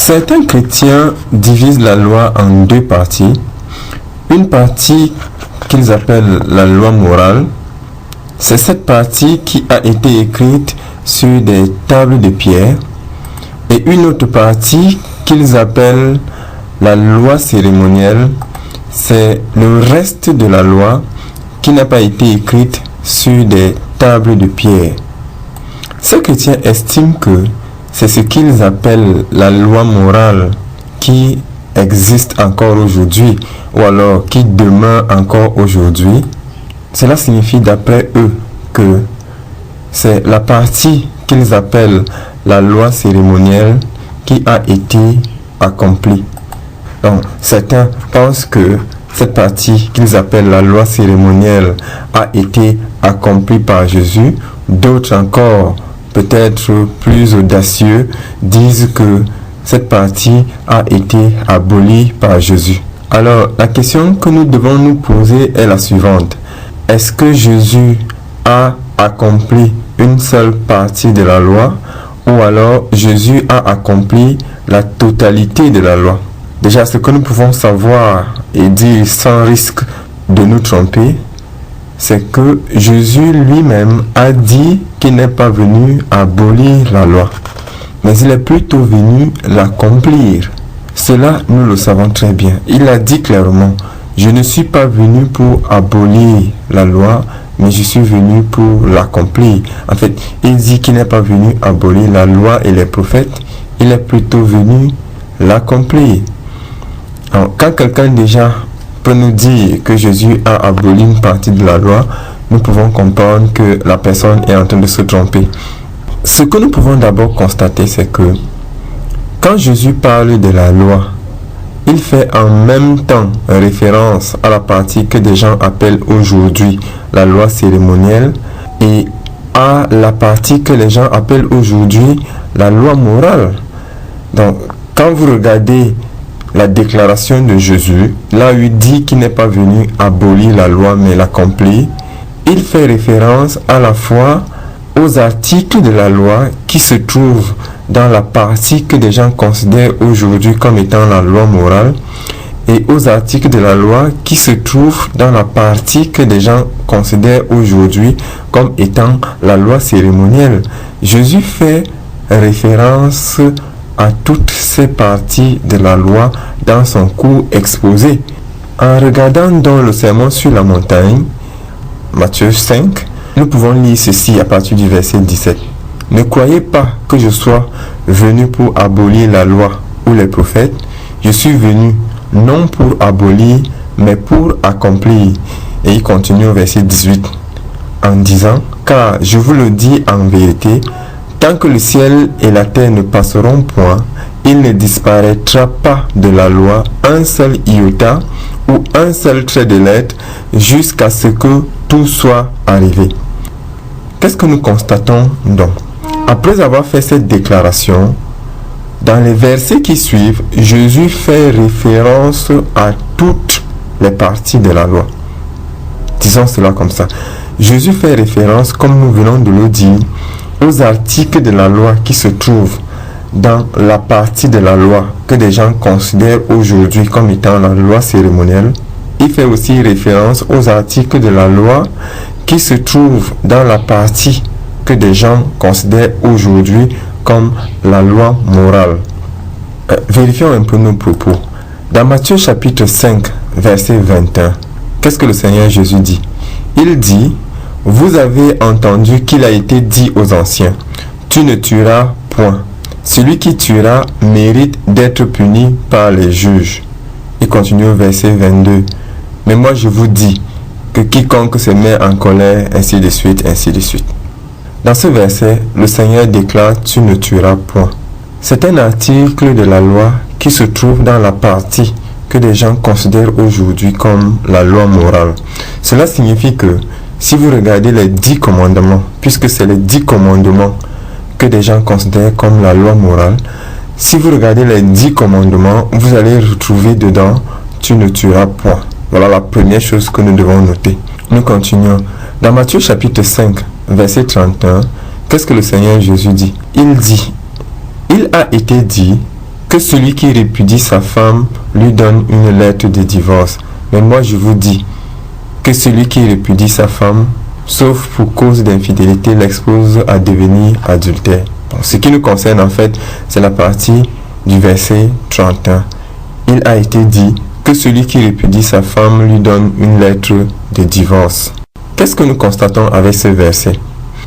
Certains chrétiens divisent la loi en deux parties. Une partie qu'ils appellent la loi morale, c'est cette partie qui a été écrite sur des tables de pierre, et une autre partie qu'ils appellent la loi cérémonielle, c'est le reste de la loi qui n'a pas été écrite sur des tables de pierre. Ces chrétiens estiment que c'est ce qu'ils appellent la loi morale qui existe encore aujourd'hui, ou alors qui demeure encore aujourd'hui. Cela signifie d'après eux que c'est la partie qu'ils appellent la loi cérémonielle qui a été accomplie. Donc certains pensent que cette partie qu'ils appellent la loi cérémonielle a été accomplie par Jésus. D'autres encore, peut-être plus audacieux, disent que cette partie a été abolie par Jésus. Alors, la question que nous devons nous poser est la suivante. Est-ce que Jésus a accompli une seule partie de la loi, ou alors Jésus a accompli la totalité de la loi? Déjà, ce que nous pouvons savoir et dire sans risque de nous tromper, c'est que Jésus lui-même a dit qu'il n'est pas venu abolir la loi, mais il est plutôt venu l'accomplir. Cela, nous le savons très bien. Il a dit clairement, je ne suis pas venu pour abolir la loi, mais je suis venu pour l'accomplir. En fait, il dit qu'il n'est pas venu abolir la loi et les prophètes, il est plutôt venu l'accomplir. Alors, quand quelqu'un déjà peut nous dire que Jésus a aboli une partie de la loi, nous pouvons comprendre que la personne est en train de se tromper. Ce que nous pouvons d'abord constater, c'est que quand Jésus parle de la loi, il fait en même temps référence à la partie que des gens appellent aujourd'hui la loi cérémonielle et à la partie que les gens appellent aujourd'hui la loi morale. Donc, quand vous regardez la déclaration de Jésus, là où il dit qu'il n'est pas venu abolir la loi mais l'accomplir, il fait référence à la fois aux articles de la loi qui se trouvent dans la partie que des gens considèrent aujourd'hui comme étant la loi morale et aux articles de la loi qui se trouvent dans la partie que des gens considèrent aujourd'hui comme étant la loi cérémonielle. Jésus fait référence à toutes ces parties de la loi dans son cours exposé. En regardant dans le sermon sur la montagne, Matthieu 5, nous pouvons lire ceci à partir du verset 17. Ne croyez pas que je sois venu pour abolir la loi ou les prophètes. Je suis venu non pour abolir, mais pour accomplir. Et il continue au verset 18 en disant, car je vous le dis en vérité, tant que le ciel et la terre ne passeront point, il ne disparaîtra pas de la loi un seul iota ou un seul trait de lettre jusqu'à ce que tout soit arrivé. Qu'est-ce que nous constatons donc? Après avoir fait cette déclaration, dans les versets qui suivent, Jésus fait référence à toutes les parties de la loi. Disons cela comme ça. Jésus fait référence, comme nous venons de le dire, aux articles de la loi qui se trouvent dans la partie de la loi que des gens considèrent aujourd'hui comme étant la loi cérémonielle. Il fait aussi référence aux articles de la loi qui se trouvent dans la partie que des gens considèrent aujourd'hui comme la loi morale. Vérifions un peu nos propos. Dans Matthieu chapitre 5, verset 21, qu'est-ce que le Seigneur Jésus dit? Il dit, vous avez entendu qu'il a été dit aux anciens, tu ne tueras point. Celui qui tuera mérite d'être puni par les juges. Il continue au verset 22. Mais moi je vous dis que quiconque se met en colère, ainsi de suite, ainsi de suite. Dans ce verset, le Seigneur déclare, tu ne tueras point. C'est un article de la loi qui se trouve dans la partie que des gens considèrent aujourd'hui comme la loi morale. Cela signifie que si vous regardez les 10 commandements, puisque c'est les 10 commandements que des gens considèrent comme la loi morale, si vous regardez les 10 commandements, vous allez retrouver dedans, tu ne tueras point. Voilà la première chose que nous devons noter. Nous continuons. Dans Matthieu chapitre 5, verset 31, qu'est-ce que le Seigneur Jésus dit? Il dit, il a été dit, que celui qui répudie sa femme lui donne une lettre de divorce. Mais moi je vous dis que celui qui répudie sa femme, sauf pour cause d'infidélité, l'expose à devenir adultère. Donc, ce qui nous concerne en fait, c'est la partie du verset 31. Il a été dit que celui qui répudie sa femme lui donne une lettre de divorce. Qu'est-ce que nous constatons avec ce verset?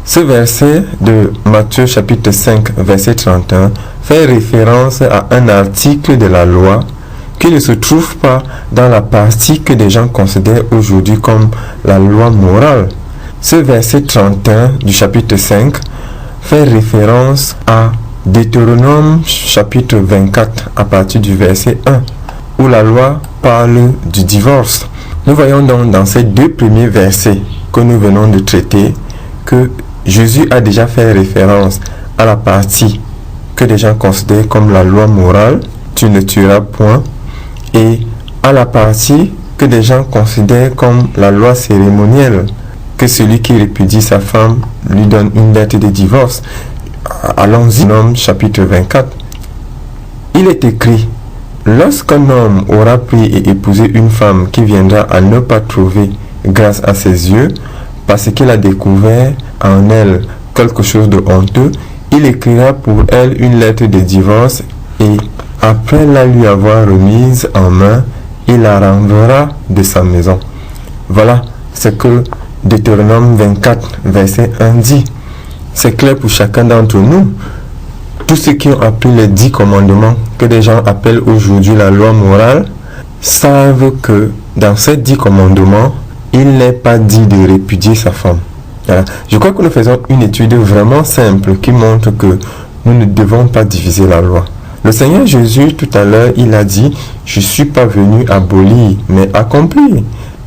Ce verset de Matthieu chapitre 5 verset 31 fait référence à un article de la loi qui ne se trouve pas dans la partie que des gens considèrent aujourd'hui comme la loi morale. Ce verset 31 du chapitre 5 fait référence à Deutéronome chapitre 24 à partir du verset 1 où la loi parle du divorce. Nous voyons donc dans ces deux premiers versets que nous venons de traiter que Jésus a déjà fait référence à la partie que des gens considèrent comme la loi morale, tu ne tueras point, et à la partie que des gens considèrent comme la loi cérémonielle, que celui qui répudie sa femme lui donne une lettre de divorce. Allons-y, Deutéronome chapitre 24. Il est écrit: lorsqu'un homme aura pris et épousé une femme qui viendra à ne pas trouver grâce à ses yeux, parce qu'il a découvert en elle quelque chose de honteux, il écrira pour elle une lettre de divorce et, après la lui avoir remise en main, il la renverra de sa maison. Voilà ce que Deutéronome 24, verset 1 dit. C'est clair pour chacun d'entre nous. Tous ceux qui ont appris les 10 commandements que des gens appellent aujourd'hui la loi morale savent que dans ces 10 commandements, il n'est pas dit de répudier sa femme. Voilà. Je crois que nous faisons une étude vraiment simple qui montre que nous ne devons pas diviser la loi. Le Seigneur Jésus, tout à l'heure, il a dit « Je ne suis pas venu abolir, mais accomplir ».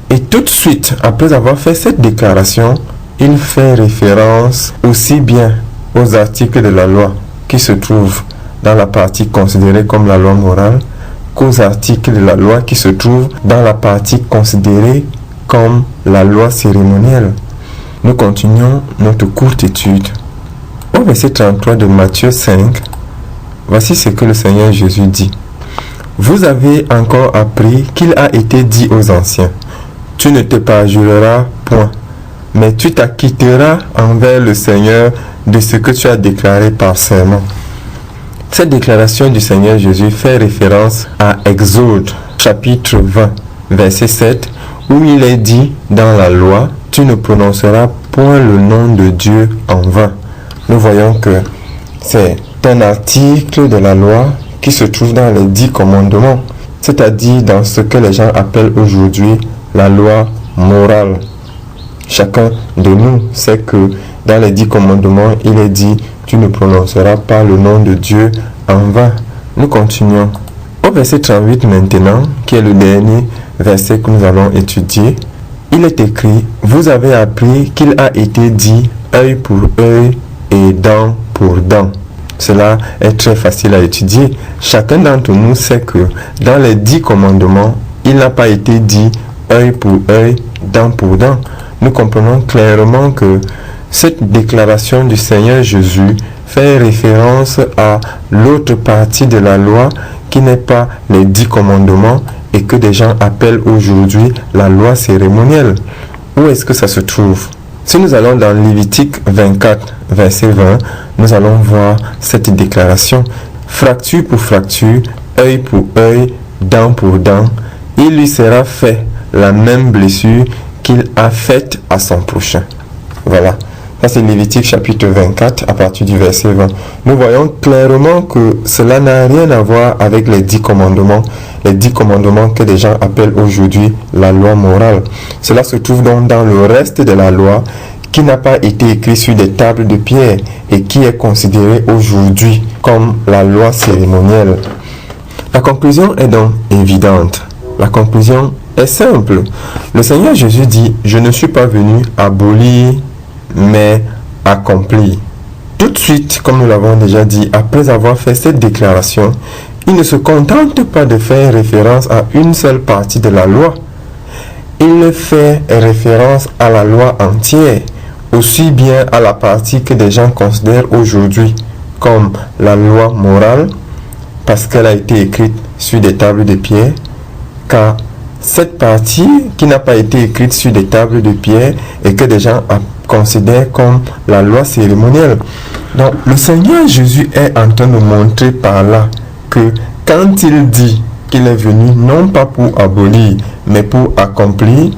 Et tout de suite, après avoir fait cette déclaration, il fait référence aussi bien aux articles de la loi qui se trouvent dans la partie considérée comme la loi morale qu'aux articles de la loi qui se trouvent dans la partie considérée comme la loi cérémonielle. Nous continuons notre courte étude. Au verset 33 de Matthieu 5, voici ce que le Seigneur Jésus dit. Vous avez encore appris qu'il a été dit aux anciens: tu ne te parjureras point, mais tu t'acquitteras envers le Seigneur de ce que tu as déclaré par serment. Cette déclaration du Seigneur Jésus fait référence à Exode chapitre 20, verset 7, où il est dit dans la loi: tu ne prononceras point le nom de Dieu en vain. Nous voyons que c'est un article de la loi qui se trouve dans les 10 commandements, c'est-à-dire dans ce que les gens appellent aujourd'hui la loi morale. Chacun de nous sait que dans les 10 commandements, il est dit « Tu ne prononceras pas le nom de Dieu en vain ». Nous continuons. Au verset 38 maintenant, qui est le dernier verset que nous allons étudier, il est écrit « Vous avez appris qu'il a été dit œil pour œil et dent pour dent ». Cela est très facile à étudier. Chacun d'entre nous sait que dans les 10 commandements, il n'a pas été dit œil pour œil, dent pour dent. Nous comprenons clairement que cette déclaration du Seigneur Jésus fait référence à l'autre partie de la loi qui n'est pas les 10 commandements et que des gens appellent aujourd'hui la loi cérémonielle. Où est-ce que ça se trouve? Si nous allons dans Lévitique 24, verset 20, nous allons voir cette déclaration. Fracture pour fracture, œil pour œil, dent pour dent, il lui sera fait la même blessure qu'il a faite à son prochain. Voilà. Ça c'est Lévitique chapitre 24 à partir du verset 20. Nous voyons clairement que cela n'a rien à voir avec les 10 commandements. Les 10 commandements que les gens appellent aujourd'hui la loi morale. Cela se trouve donc dans le reste de la loi qui n'a pas été écrit sur des tables de pierre et qui est considéré aujourd'hui comme la loi cérémonielle. La conclusion est donc évidente. La conclusion est simple. Le Seigneur Jésus dit « Je ne suis pas venu abolir, mais accomplir ». Tout de suite, comme nous l'avons déjà dit, après avoir fait cette déclaration, il ne se contente pas de faire référence à une seule partie de la loi. Il fait référence à la loi entière, aussi bien à la partie que des gens considèrent aujourd'hui comme la loi morale, parce qu'elle a été écrite sur des tables de pierre, car cette partie qui n'a pas été écrite sur des tables de pierre et que des gens considèrent comme la loi cérémonielle. Donc le Seigneur Jésus est en train de montrer par là que quand il dit qu'il est venu non pas pour abolir mais pour accomplir,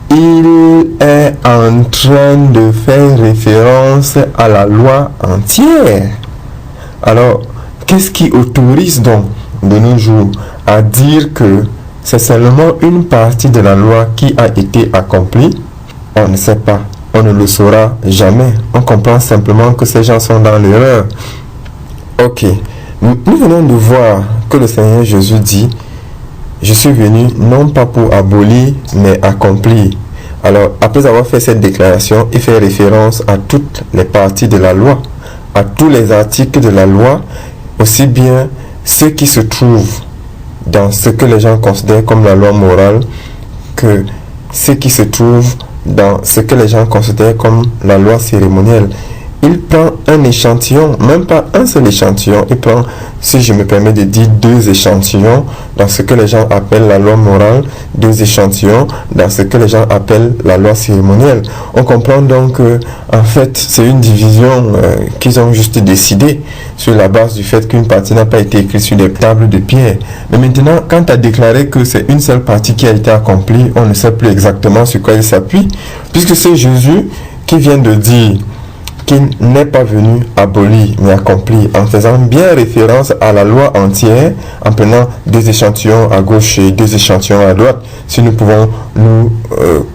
il est en train de faire référence à la loi entière. Alors, qu'est-ce qui autorise donc de nos jours à dire que c'est seulement une partie de la loi qui a été accomplie? On ne sait pas, on ne le saura jamais. On comprend simplement que ces gens sont dans l'erreur. Ok, nous venons de voir que le Seigneur Jésus dit: je suis venu non pas pour abolir, mais accomplir. Alors, après avoir fait cette déclaration, il fait référence à toutes les parties de la loi, à tous les articles de la loi, aussi bien ceux qui se trouvent dans ce que les gens considèrent comme la loi morale, que ceux qui se trouvent dans ce que les gens considèrent comme la loi cérémonielle. Il prend un échantillon, même pas un seul échantillon, il prend, si je me permets de dire, 2 échantillons dans ce que les gens appellent la loi morale, 2 échantillons dans ce que les gens appellent la loi cérémonielle. On comprend donc que, en fait, c'est une division qu'ils ont juste décidé sur la base du fait qu'une partie n'a pas été écrite sur des tables de pierre. Mais maintenant, quand tu as déclaré que c'est une seule partie qui a été accomplie, on ne sait plus exactement sur quoi il s'appuie, puisque c'est Jésus qui vient de dire qu'il n'est pas venu abolir mais accomplir, en faisant bien référence à la loi entière, en prenant 2 échantillons à gauche et 2 échantillons à droite, si nous pouvons nous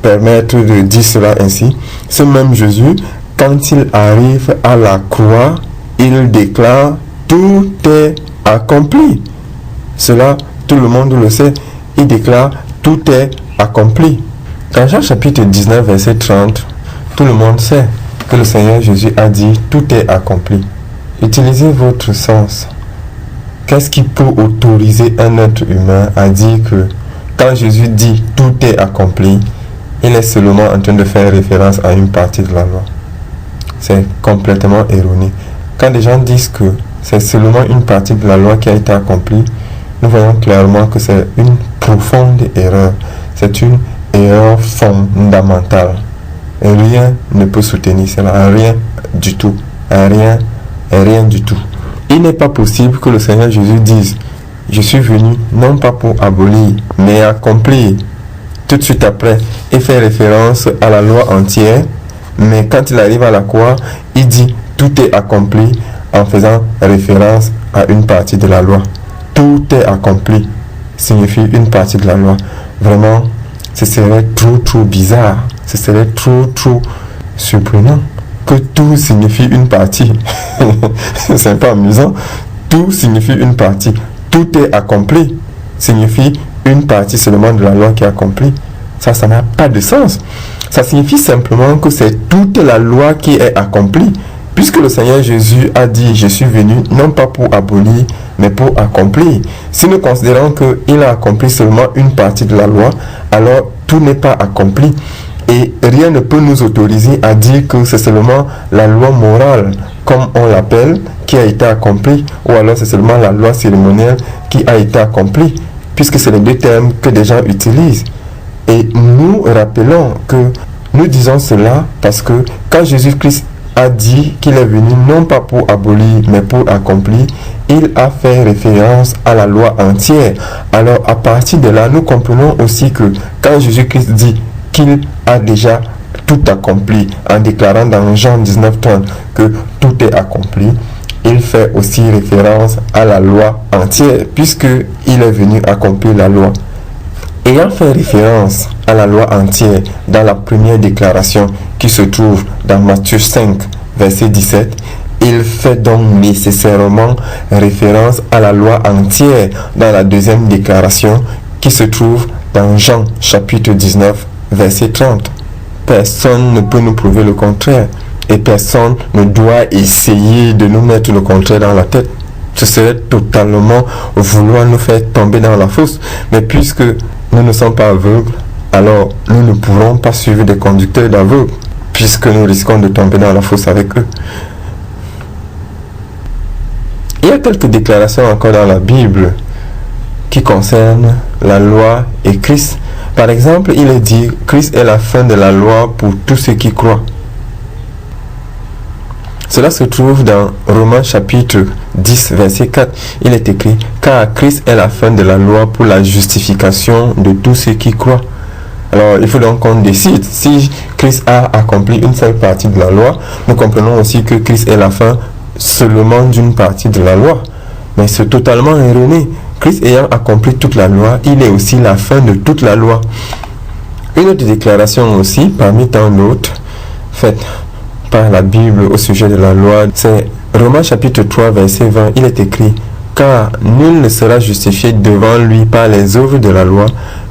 permettre de dire cela ainsi. Ce même Jésus, quand il arrive à la croix, il déclare: tout est accompli. Cela, tout le monde le sait. Il déclare: tout est accompli. Dans Jean chapitre 19, verset 30, tout le monde sait que le Seigneur Jésus a dit: tout est accompli. Utilisez votre sens. Qu'est-ce qui peut autoriser un être humain à dire que quand Jésus dit tout est accompli, il est seulement en train de faire référence à une partie de la loi? C'est complètement erroné. Quand des gens disent que c'est seulement une partie de la loi qui a été accomplie, nous voyons clairement que c'est une profonde erreur. C'est une erreur fondamentale. Rien ne peut soutenir cela, rien du tout, rien du tout. Il n'est pas possible que le Seigneur Jésus dise: je suis venu non pas pour abolir, mais accomplir. Tout de suite après, il fait référence à la loi entière, mais quand il arrive à la croix, il dit: tout est accompli, en faisant référence à une partie de la loi. Tout est accompli signifie une partie de la loi. Vraiment, ce serait trop bizarre. Ce serait trop surprenant que tout signifie une partie. C'est pas amusant. Tout signifie une partie. Tout est accompli signifie une partie seulement de la loi qui est accomplie. Ça n'a pas de sens. Ça signifie simplement que c'est toute la loi qui est accomplie. Puisque le Seigneur Jésus a dit: je suis venu non pas pour abolir, mais pour accomplir. Si nous considérons qu'il a accompli seulement une partie de la loi, alors tout n'est pas accompli. Et rien ne peut nous autoriser à dire que c'est seulement la loi morale, comme on l'appelle, qui a été accomplie, ou alors c'est seulement la loi cérémonielle qui a été accomplie, puisque c'est les 2 termes que des gens utilisent. Et nous rappelons que nous disons cela parce que quand Jésus-Christ a dit qu'il est venu non pas pour abolir, mais pour accomplir, il a fait référence à la loi entière. Alors à partir de là, nous comprenons aussi que quand Jésus-Christ dit qu'il a déjà tout accompli, en déclarant dans Jean 19:30 que tout est accompli, il fait aussi référence à la loi entière, puisqu'il est venu accomplir la loi. Ayant fait référence à la loi entière dans la première déclaration qui se trouve dans Matthieu 5, verset 17, il fait donc nécessairement référence à la loi entière dans la deuxième déclaration qui se trouve dans Jean chapitre 19, verset 30. Personne ne peut nous prouver le contraire et personne ne doit essayer de nous mettre le contraire dans la tête. Ce serait totalement vouloir nous faire tomber dans la fosse. Mais puisque nous ne sommes pas aveugles, alors nous ne pourrons pas suivre des conducteurs d'aveugles, puisque nous risquons de tomber dans la fosse avec eux. Il y y a quelques déclarations encore dans la Bible qui concernent la loi et Christ. Par exemple, il est dit, Christ est la fin de la loi pour tous ceux qui croient. Cela se trouve dans Romains chapitre 10, verset 4. Il est écrit, car Christ est la fin de la loi pour la justification de tous ceux qui croient. Alors, il faut donc qu'on décide. Si Christ a accompli une seule partie de la loi, nous comprenons aussi que Christ est la fin seulement d'une partie de la loi. Mais c'est totalement erroné. Christ ayant accompli toute la loi, il est aussi la fin de toute la loi. Une autre déclaration aussi, parmi tant d'autres, faite par la Bible au sujet de la loi, c'est Romains chapitre 3, verset 20. Il est écrit, car nul ne sera justifié devant lui par les œuvres de la loi,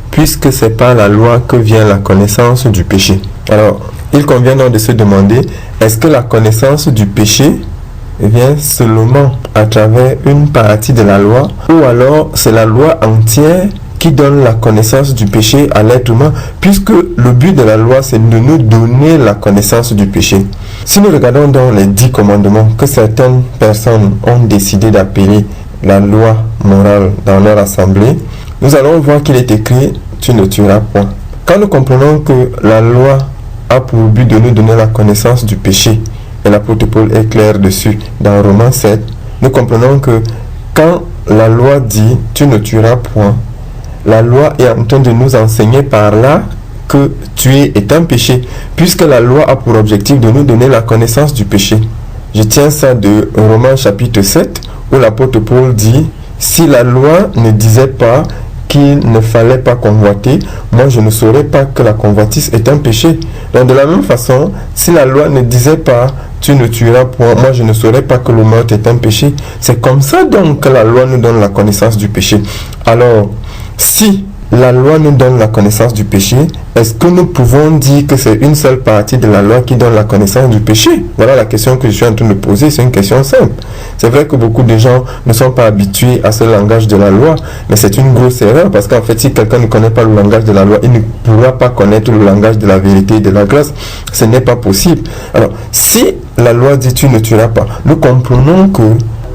puisque c'est par la loi que vient la connaissance du péché. Alors, il convient donc de se demander, est-ce que la connaissance du péché vient seulement à travers une partie de la loi, ou alors c'est la loi entière qui donne la connaissance du péché à l'être humain, puisque le but de la loi, c'est de nous donner la connaissance du péché. Si nous regardons dans les 10 commandements que certaines personnes ont décidé d'appeler la loi morale dans leur assemblée, nous allons voir qu'il est écrit « Tu ne tueras point ». Quand nous comprenons que la loi a pour but de nous donner la connaissance du péché, et l'apôtre Paul est clair dessus dans Romains 7, nous comprenons que quand la loi dit « Tu ne tueras point », la loi est en train de nous enseigner par là que tuer est un péché, puisque la loi a pour objectif de nous donner la connaissance du péché. Je tiens ça de Romains chapitre 7, où l'apôtre Paul dit « Si la loi ne disait pas qu'il ne fallait pas convoiter, moi je ne saurais pas que la convoitise est un péché. » Donc de la même façon, si la loi ne disait pas « Tu ne tueras point », moi je ne saurais pas que le meurtre est un péché. C'est comme ça donc que la loi nous donne la connaissance du péché. Alors, si la loi nous donne la connaissance du péché, est-ce que nous pouvons dire que c'est une seule partie de la loi qui donne la connaissance du péché? Voilà la question que je suis en train de poser, c'est une question simple. C'est vrai que beaucoup de gens ne sont pas habitués à ce langage de la loi, mais c'est une grosse erreur, parce qu'en fait, si quelqu'un ne connaît pas le langage de la loi, il ne pourra pas connaître le langage de la vérité et de la grâce. Ce n'est pas possible. Alors, si la loi dit « Tu ne tueras pas », nous comprenons que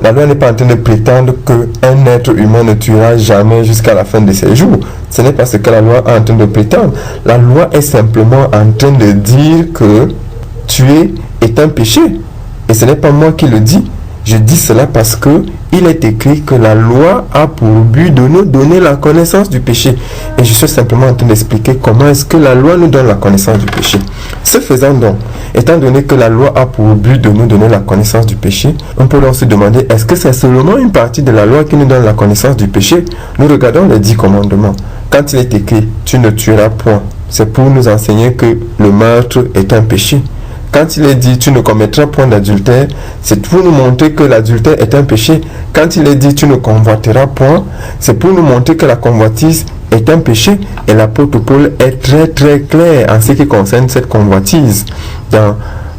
la loi n'est pas en train de prétendre qu'un être humain ne tuera jamais jusqu'à la fin de ses jours. Ce n'est pas ce que la loi est en train de prétendre. La loi est simplement en train de dire que tuer est un péché. Et ce n'est pas moi qui le dis. Je dis cela parce que il est écrit que la loi a pour but de nous donner la connaissance du péché. Et je suis simplement en train d'expliquer comment est-ce que la loi nous donne la connaissance du péché. Ce faisant donc, étant donné que la loi a pour but de nous donner la connaissance du péché, on peut donc se demander, est-ce que c'est seulement une partie de la loi qui nous donne la connaissance du péché? Nous regardons les 10 commandements. Quand il est écrit « Tu ne tueras point », c'est pour nous enseigner que le meurtre est un péché. Quand il est dit « Tu ne commettras point d'adultère », c'est pour nous montrer que l'adultère est un péché. Quand il est dit « Tu ne convoiteras point », c'est pour nous montrer que la convoitise est un péché. Et l'apôtre Paul est très très clair en ce qui concerne cette convoitise. Dans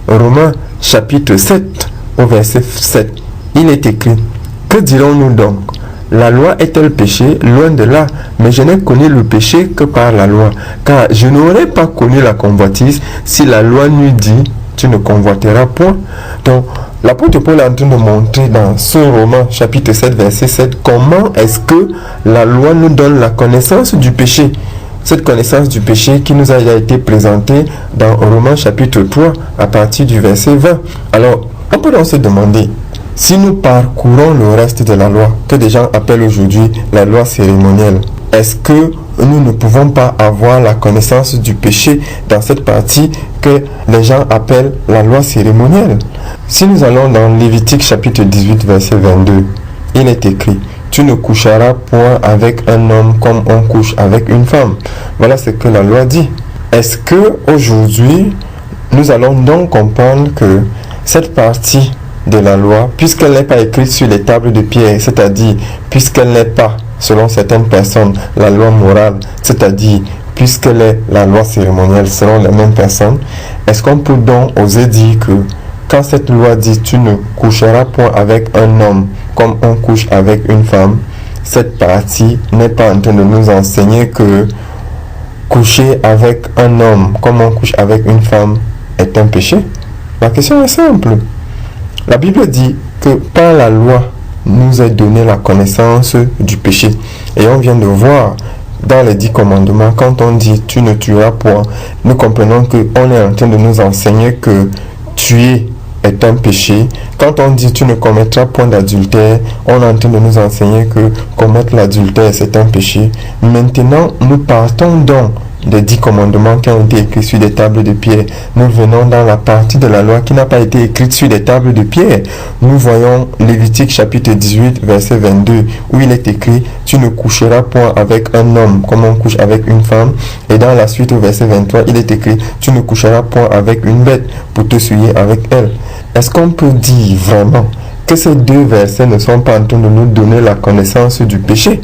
Romains chapitre 7, au verset 7, il est écrit « Que dirons-nous donc ? La loi est-elle péché? Loin de là, mais je n'ai connu le péché que par la loi. Car je n'aurais pas connu la convoitise si la loi n'eût dit « Tu ne convoiteras point ». Donc, l'apôtre Paul est en train de montrer dans ce roman, chapitre 7, verset 7, comment est-ce que la loi nous donne la connaissance du péché. Cette connaissance du péché qui nous a été présentée dans Romains chapitre 3, à partir du verset 20. Alors, on peut donc se demander, si nous parcourons le reste de la loi, que des gens appellent aujourd'hui la loi cérémonielle, est-ce que nous ne pouvons pas avoir la connaissance du péché dans cette partie que les gens appellent la loi cérémonielle? Si nous allons dans Lévitique chapitre 18, verset 22, il est écrit « Tu ne coucheras point avec un homme comme on couche avec une femme ». Voilà ce que la loi dit. Est-ce que aujourd'hui nous allons donc comprendre que cette partie de la loi, puisqu'elle n'est pas écrite sur les tables de pierre, c'est-à-dire puisqu'elle n'est pas, selon certaines personnes, la loi morale, c'est-à-dire puisqu'elle est la loi cérémonielle selon les mêmes personnes, est-ce qu'on peut donc oser dire que quand cette loi dit tu ne coucheras point avec un homme comme on couche avec une femme, cette partie n'est pas en train de nous enseigner que coucher avec un homme comme on couche avec une femme est un péché? La question est simple. La Bible dit que par la loi nous est donné la connaissance du péché. Et on vient de voir dans les 10 commandements, quand on dit tu ne tueras point, nous comprenons qu'on est en train de nous enseigner que tuer est un péché. Quand on dit tu ne commettras point d'adultère, on est en train de nous enseigner que commettre l'adultère c'est un péché. Maintenant, nous partons donc des 10 commandements qui ont été écrits sur des tables de pierre. Nous venons dans la partie de la loi qui n'a pas été écrite sur des tables de pierre. Nous voyons Lévitique chapitre 18 verset 22 où il est écrit tu ne coucheras point avec un homme comme on couche avec une femme. Et dans la suite au verset 23 il est écrit tu ne coucheras point avec une bête pour te souiller avec elle. Est-ce qu'on peut dire vraiment que ces 2 versets ne sont pas en train de nous donner la connaissance du péché?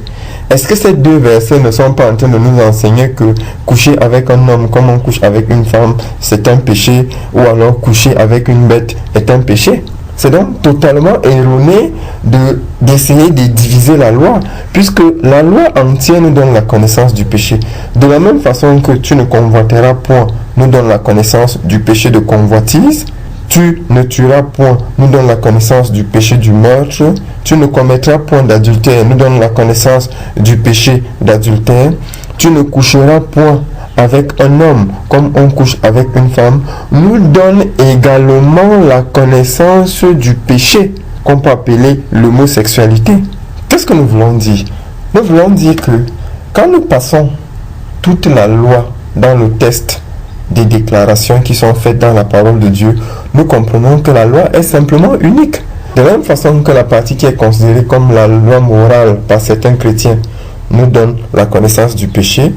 Est-ce que ces 2 versets ne sont pas en train de nous enseigner que coucher avec un homme comme on couche avec une femme, c'est un péché, ou alors coucher avec une bête est un péché? C'est donc totalement erroné d'essayer de diviser la loi, puisque la loi entière nous donne la connaissance du péché. De la même façon que tu ne convoiteras point nous donne la connaissance du péché de convoitise, tu ne tueras point nous donne la connaissance du péché du meurtre, tu ne commettras point d'adultère nous donne la connaissance du péché d'adultère, tu ne coucheras point avec un homme comme on couche avec une femme, nous donne également la connaissance du péché qu'on peut appeler l'homosexualité. Qu'est-ce que nous voulons dire? Nous voulons dire que quand nous passons toute la loi dans le test des déclarations qui sont faites dans la parole de Dieu, nous comprenons que la loi est simplement unique. De la même façon que la partie qui est considérée comme la loi morale par certains chrétiens nous donne la connaissance du péché,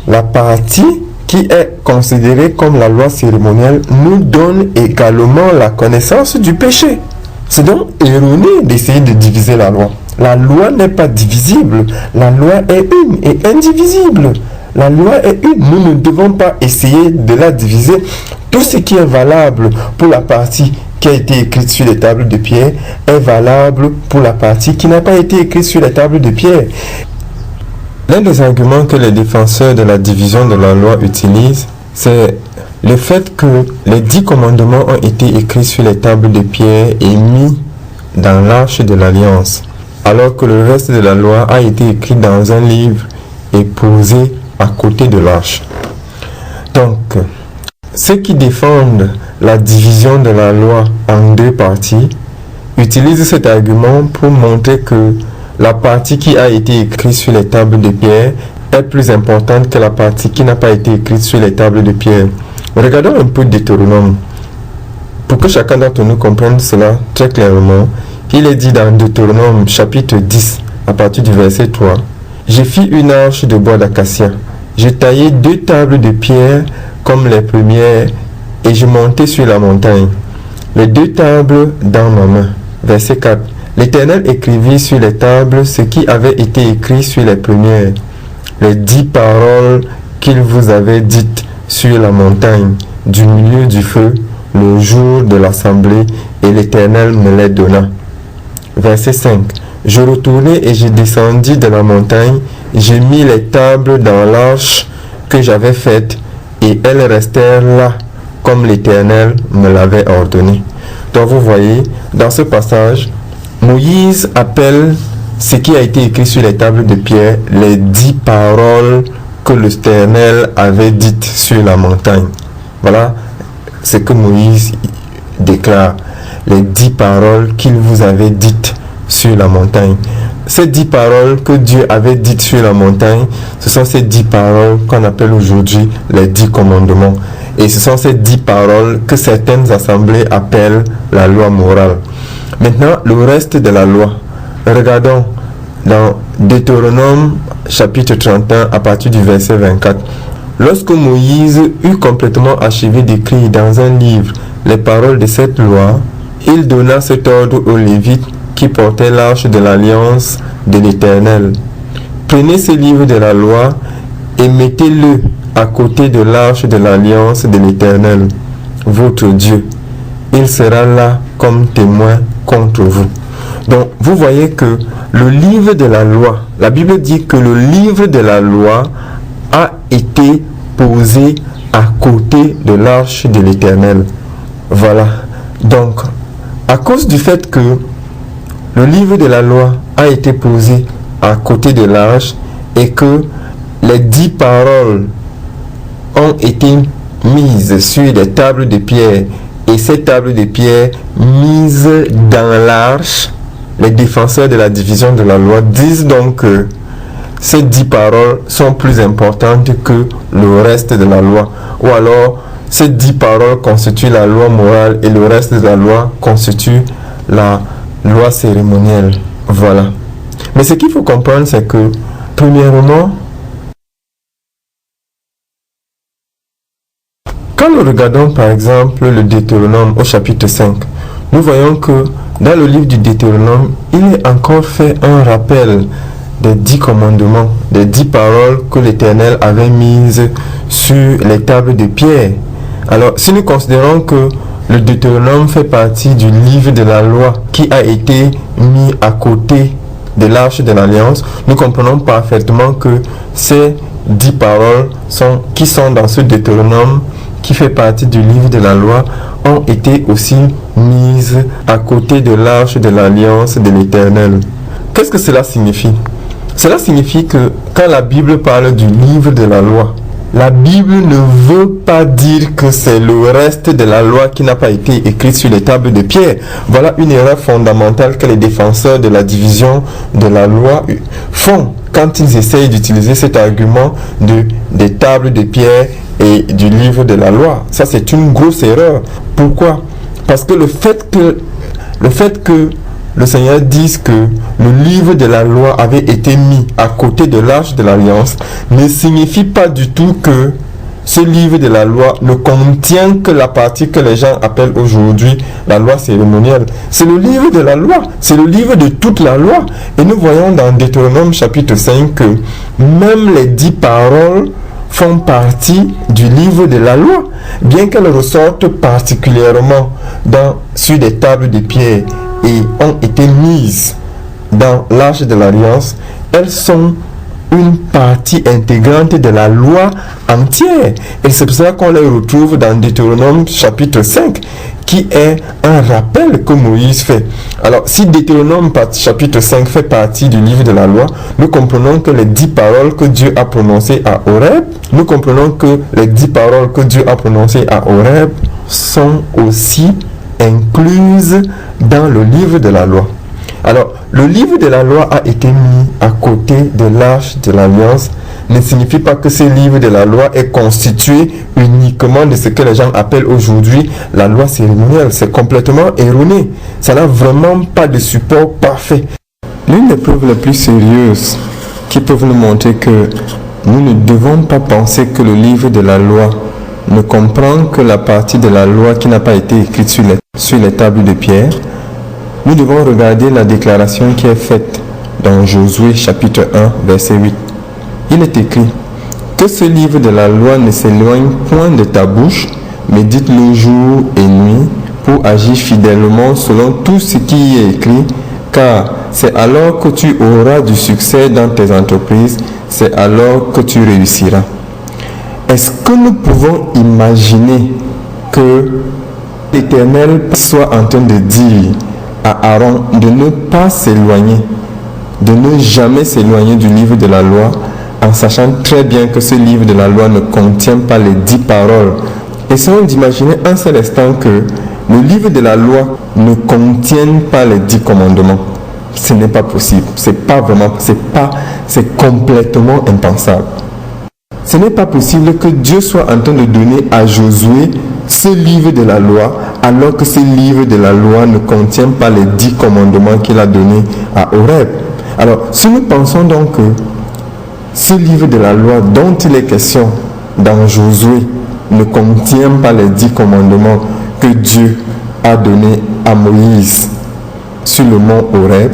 la partie qui est considérée comme la loi cérémonielle nous donne également la connaissance du péché. C'est donc erroné d'essayer de diviser la loi. La loi n'est pas divisible, la loi est une et indivisible. La loi est une, nous ne devons pas essayer de la diviser. Tout ce qui est valable pour la partie qui a été écrite sur les tables de pierre est valable pour la partie qui n'a pas été écrite sur les tables de pierre. L'un des arguments que les défenseurs de la division de la loi utilisent, c'est le fait que les 10 commandements ont été écrits sur les tables de pierre et mis dans l'arche de l'alliance, alors que le reste de la loi a été écrit dans un livre et posé à côté de l'arche. Donc, ceux qui défendent la division de la loi en 2 parties utilisent cet argument pour montrer que la partie qui a été écrite sur les tables de pierre est plus importante que la partie qui n'a pas été écrite sur les tables de pierre. Regardons un peu Deutéronome. Pour que chacun d'entre nous comprenne cela très clairement, il est dit dans Deutéronome chapitre 10, à partir du verset 3, « J'ai fait une arche de bois d'acacia. J'ai taillé 2 tables de pierre comme les premières et je montai sur la montagne. Les 2 tables dans ma main. » Verset 4. L'Éternel écrivit sur les tables ce qui avait été écrit sur les premières, les 10 paroles qu'il vous avait dites sur la montagne, du milieu du feu, le jour de l'assemblée, et l'Éternel me les donna. Verset 5. Je retournai et je descendis de la montagne, j'ai mis les tables dans l'arche que j'avais faite, et elles restèrent là, comme l'Éternel me l'avait ordonné. Donc vous voyez, dans ce passage, Moïse appelle ce qui a été écrit sur les tables de pierre les 10 paroles que l'Éternel avait dites sur la montagne. Voilà ce que Moïse déclare, les 10 paroles qu'il vous avait dites sur la montagne. Ces 10 paroles que Dieu avait dites sur la montagne, ce sont ces 10 paroles qu'on appelle aujourd'hui les 10 commandements. Et ce sont ces 10 paroles que certaines assemblées appellent la loi morale. Maintenant, le reste de la loi. Regardons dans Deutéronome chapitre 31 à partir du verset 24. Lorsque Moïse eut complètement achevé d'écrire dans un livre les paroles de cette loi, il donna cet ordre aux Lévites qui portaient l'arche de l'alliance de l'Éternel. Prenez ce livre de la loi et mettez-le à côté de l'arche de l'alliance de l'Éternel, votre Dieu. Il sera là comme témoin contre vous. Donc, vous voyez que le livre de la loi, la Bible dit que le livre de la loi a été posé à côté de l'arche de l'Éternel. Voilà. Donc, à cause du fait que le livre de la loi a été posé à côté de l'arche et que les 10 paroles ont été mises sur des tables de pierre et ces tables de pierre mises dans l'arche, les défenseurs de la division de la loi disent donc que ces 10 paroles sont plus importantes que le reste de la loi. Ou alors, ces 10 paroles constituent la loi morale et le reste de la loi constitue la loi cérémonielle. Voilà. Mais ce qu'il faut comprendre, c'est que, premièrement, quand nous regardons par exemple le Deutéronome au chapitre 5, nous voyons que dans le livre du Deutéronome, il est encore fait un rappel des 10 commandements, des 10 paroles que l'Éternel avait mises sur les tables de pierre. Alors, si nous considérons que le Deutéronome fait partie du livre de la loi qui a été mis à côté de l'arche de l'Alliance, nous comprenons parfaitement que ces 10 paroles qui sont dans ce Deutéronome qui fait partie du livre de la loi ont été aussi mises à côté de l'arche de l'Alliance de l'Éternel. Qu'est-ce que cela signifie? Cela signifie que quand la Bible parle du livre de la loi, la Bible ne veut pas dire que c'est le reste de la loi qui n'a pas été écrit sur les tables de pierre. Voilà une erreur fondamentale que les défenseurs de la division de la loi font quand ils essayent d'utiliser cet argument des tables de pierre et du livre de la loi. Ça, c'est une grosse erreur. Pourquoi? Parce que le fait que le Seigneur dise que le livre de la loi avait été mis à côté de l'arche de l'Alliance ne signifie pas du tout que ce livre de la loi ne contient que la partie que les gens appellent aujourd'hui la loi cérémonielle. C'est le livre de la loi, c'est le livre de toute la loi. Et nous voyons dans Deutéronome chapitre 5 que même les 10 paroles font partie du livre de la loi, bien qu'elles ressortent particulièrement sur des tables de pierre et ont été mises dans l'arche de l'Alliance. Elles sont une partie intégrante de la loi entière. Et c'est pour ça qu'on les retrouve dans Deutéronome chapitre 5, qui est un rappel que Moïse fait. Alors, si Deutéronome chapitre 5 fait partie du livre de la loi, nous comprenons que les 10 paroles que Dieu a prononcées à Horeb, nous comprenons que les 10 paroles que Dieu a prononcées à Horeb sont aussi incluses dans le livre de la loi. Alors, le livre de la loi a été mis à côté de l'arche de l'Alliance ne signifie pas que ce livre de la loi est constitué uniquement de ce que les gens appellent aujourd'hui la loi cérémonielle. C'est complètement erroné. Ça n'a vraiment pas de support parfait. L'une des preuves les plus sérieuses qui peuvent nous montrer que nous ne devons pas penser que le livre de la loi ne comprend que la partie de la loi qui n'a pas été écrite sur les tables de pierre, nous devons regarder la déclaration qui est faite dans Josué chapitre 1 verset 8. Il est écrit que ce livre de la loi ne s'éloigne point de ta bouche, médite-le jour et nuit pour agir fidèlement selon tout ce qui y est écrit, car c'est alors que tu auras du succès dans tes entreprises, c'est alors que tu réussiras. Est-ce que nous pouvons imaginer que l'Éternel soit en train de dire à Aaron de ne pas s'éloigner, de ne jamais s'éloigner du livre de la loi, en sachant très bien que ce livre de la loi ne contient pas les 10 paroles. Essayons d'imaginer un seul instant que le livre de la loi ne contienne pas les 10 commandements. Ce n'est pas possible. C'est complètement impensable. Ce n'est pas possible que Dieu soit en train de donner à Josué ce livre de la loi, alors que ce livre de la loi ne contient pas les 10 commandements qu'il a donnés à Horeb. Alors, si nous pensons donc que ce livre de la loi dont il est question dans Josué ne contient pas les 10 commandements que Dieu a donnés à Moïse sur le mont Horeb,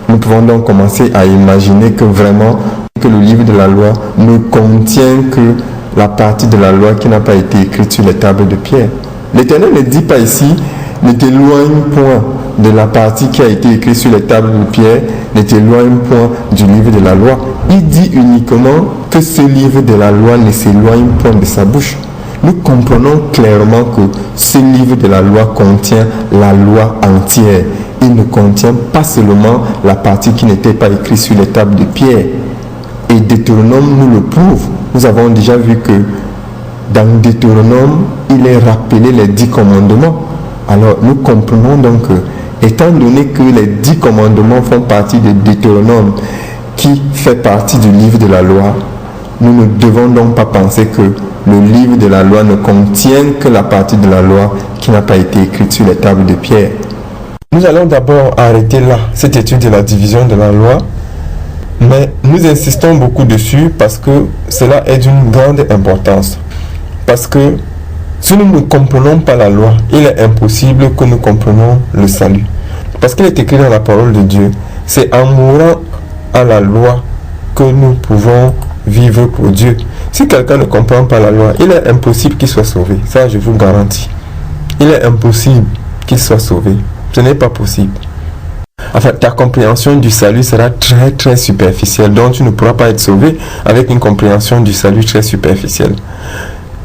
nous pouvons donc commencer à imaginer que vraiment que le livre de la loi ne contient que la partie de la loi qui n'a pas été écrite sur les tables de pierre. L'Éternel ne dit pas ici, ne t'éloigne point de la partie qui a été écrite sur les tables de pierre, ne t'éloigne point du livre de la loi. Il dit uniquement que ce livre de la loi ne s'éloigne point de sa bouche. Nous comprenons clairement que ce livre de la loi contient la loi entière il ne contient pas seulement la partie qui n'était pas écrite sur les tables de pierre. Et Deutéronome nous le prouve. Nous avons déjà vu que dans Deutéronome, il est rappelé les 10 commandements. Alors nous comprenons donc que, étant donné que les 10 commandements font partie de Deutéronome, qui fait partie du livre de la loi, nous ne devons donc pas penser que le livre de la loi ne contient que la partie de la loi qui n'a pas été écrite sur les tables de pierre. Nous allons d'abord arrêter là cette étude de la division de la loi, mais nous insistons beaucoup dessus parce que cela est d'une grande importance. Parce que si nous ne comprenons pas la loi, il est impossible que nous comprenions le salut. Parce qu'il est écrit dans la parole de Dieu, c'est en mourant à la loi que nous pouvons vivre pour Dieu. Si quelqu'un ne comprend pas la loi, il est impossible qu'il soit sauvé. Ça, je vous garantis. Il est impossible qu'il soit sauvé. Ce n'est pas possible. Enfin, ta compréhension du salut sera très très superficielle. Donc, tu ne pourras pas être sauvé avec une compréhension du salut très superficielle.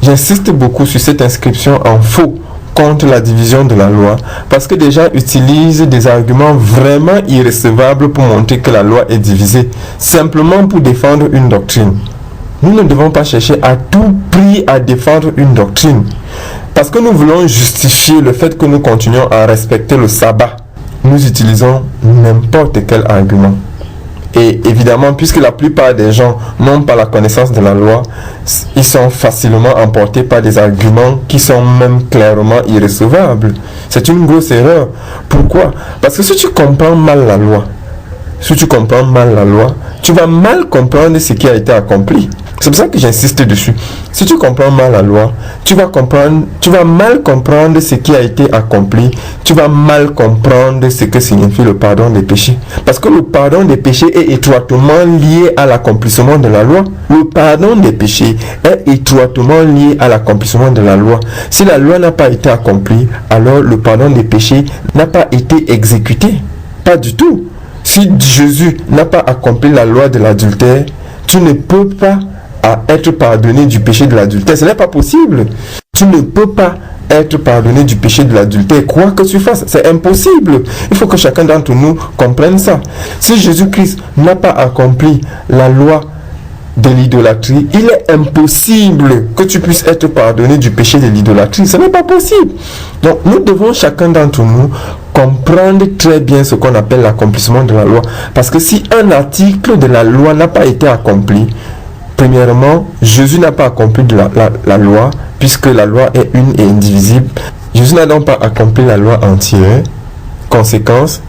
J'insiste beaucoup sur cette inscription en faux contre la division de la loi parce que des gens utilisent des arguments vraiment irrécevables pour montrer que la loi est divisée, simplement pour défendre une doctrine. Nous ne devons pas chercher à tout prix à défendre une doctrine parce que nous voulons justifier le fait que nous continuons à respecter le sabbat. Nous utilisons n'importe quel argument. Et évidemment, puisque la plupart des gens n'ont pas la connaissance de la loi, ils sont facilement emportés par des arguments qui sont même clairement irrécevables. C'est une grosse erreur. Pourquoi? Parce que si tu comprends mal la loi, tu vas mal comprendre ce qui a été accompli. C'est pour ça que j'insiste dessus. Si tu comprends mal la loi, tu vas mal comprendre ce qui a été accompli. Tu vas mal comprendre ce que signifie le pardon des péchés. Parce que le pardon des péchés est étroitement lié à l'accomplissement de la loi. Le pardon des péchés est étroitement lié à l'accomplissement de la loi. Si la loi n'a pas été accomplie, alors le pardon des péchés n'a pas été exécuté. Pas du tout. Si Jésus n'a pas accompli la loi de l'adultère, tu ne peux pas être pardonné du péché de l'adultère. Ce n'est pas possible. Tu ne peux pas être pardonné du péché de l'adultère. Quoi que tu fasses, c'est impossible. Il faut que chacun d'entre nous comprenne ça. Si Jésus-Christ n'a pas accompli la loi de l'idolâtrie, il est impossible que tu puisses être pardonné du péché de l'idolâtrie. Ce n'est pas possible. Donc, nous devons chacun d'entre nous comprendre très bien ce qu'on appelle l'accomplissement de la loi. Parce que si un article de la loi n'a pas été accompli, premièrement, Jésus n'a pas accompli la loi, puisque la loi est une et indivisible. Jésus n'a donc pas accompli la loi entière. Conséquence,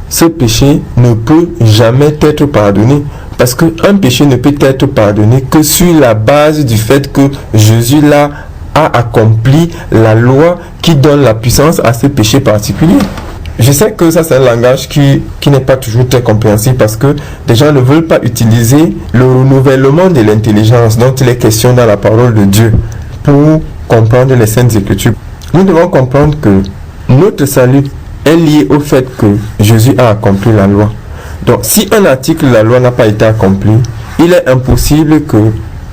ce péché ne peut jamais être pardonné. Parce qu'un péché ne peut être pardonné que sur la base du fait que Jésus là a accompli la loi qui donne la puissance à ce péché particulier. Je sais que ça c'est un langage qui n'est pas toujours très compréhensible parce que les gens ne veulent pas utiliser le renouvellement de l'intelligence dont il est question dans la parole de Dieu pour comprendre les Saintes Écritures. Nous devons comprendre que notre salut est lié au fait que Jésus a accompli la loi. Donc si un article de la loi n'a pas été accompli, il est impossible que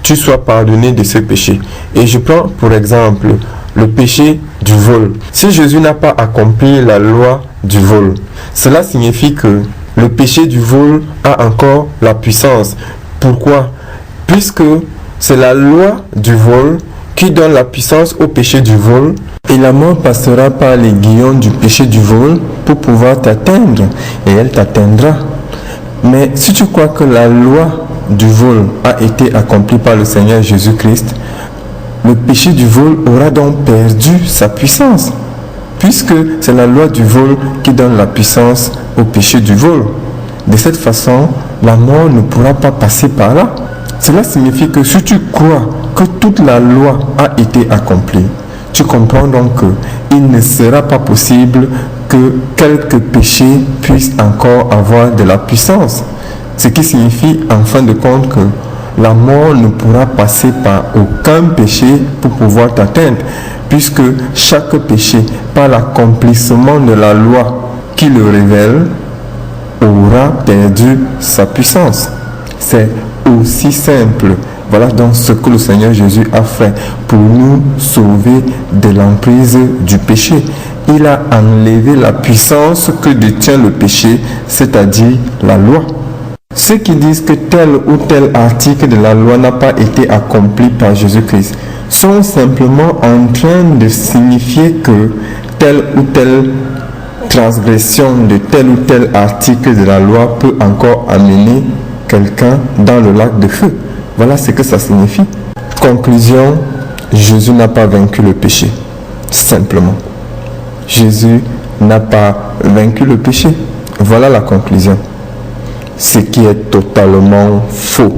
tu sois pardonné de ce péché. Et je prends pour exemple le péché du vol. Si Jésus n'a pas accompli la loi du vol, cela signifie que le péché du vol a encore la puissance. Pourquoi? Puisque c'est la loi du vol qui donne la puissance au péché du vol. Et la mort passera par l'aiguillon du péché du vol pour pouvoir t'atteindre. Et elle t'atteindra. Mais si tu crois que la loi du vol a été accomplie par le Seigneur Jésus-Christ, le péché du vol aura donc perdu sa puissance, puisque c'est la loi du vol qui donne la puissance au péché du vol. De cette façon, la mort ne pourra pas passer par là. Cela signifie que si tu crois que toute la loi a été accomplie, tu comprends donc qu'il ne sera pas possible que quelques péchés puissent encore avoir de la puissance. Ce qui signifie en fin de compte que la mort ne pourra passer par aucun péché pour pouvoir t'atteindre, puisque chaque péché, par l'accomplissement de la loi qui le révèle, aura perdu sa puissance. C'est aussi simple. Voilà donc ce que le Seigneur Jésus a fait pour nous sauver de l'emprise du péché. il a enlevé la puissance que détient le péché, c'est-à-dire la loi. Ceux qui disent que tel ou tel article de la loi n'a pas été accompli par Jésus-Christ sont simplement en train de signifier que telle ou telle transgression de tel ou tel article de la loi peut encore amener quelqu'un dans le lac de feu. Voilà ce que ça signifie. Conclusion, Jésus n'a pas vaincu le péché. Simplement. Jésus n'a pas vaincu le péché. Voilà la conclusion. Ce qui est totalement faux.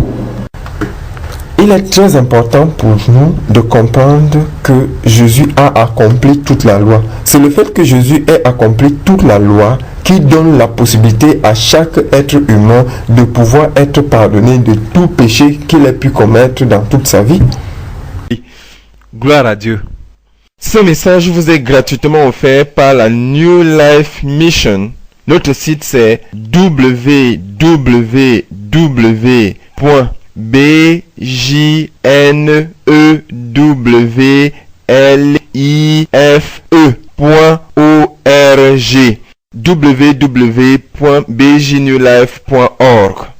Il est très important pour nous de comprendre que Jésus a accompli toute la loi. C'est le fait que Jésus ait accompli toute la loi qui donne la possibilité à chaque être humain de pouvoir être pardonné de tout péché qu'il ait pu commettre dans toute sa vie. Gloire à Dieu. Ce message vous est gratuitement offert par la New Life Mission. Notre site c'est www.bjnewlife.org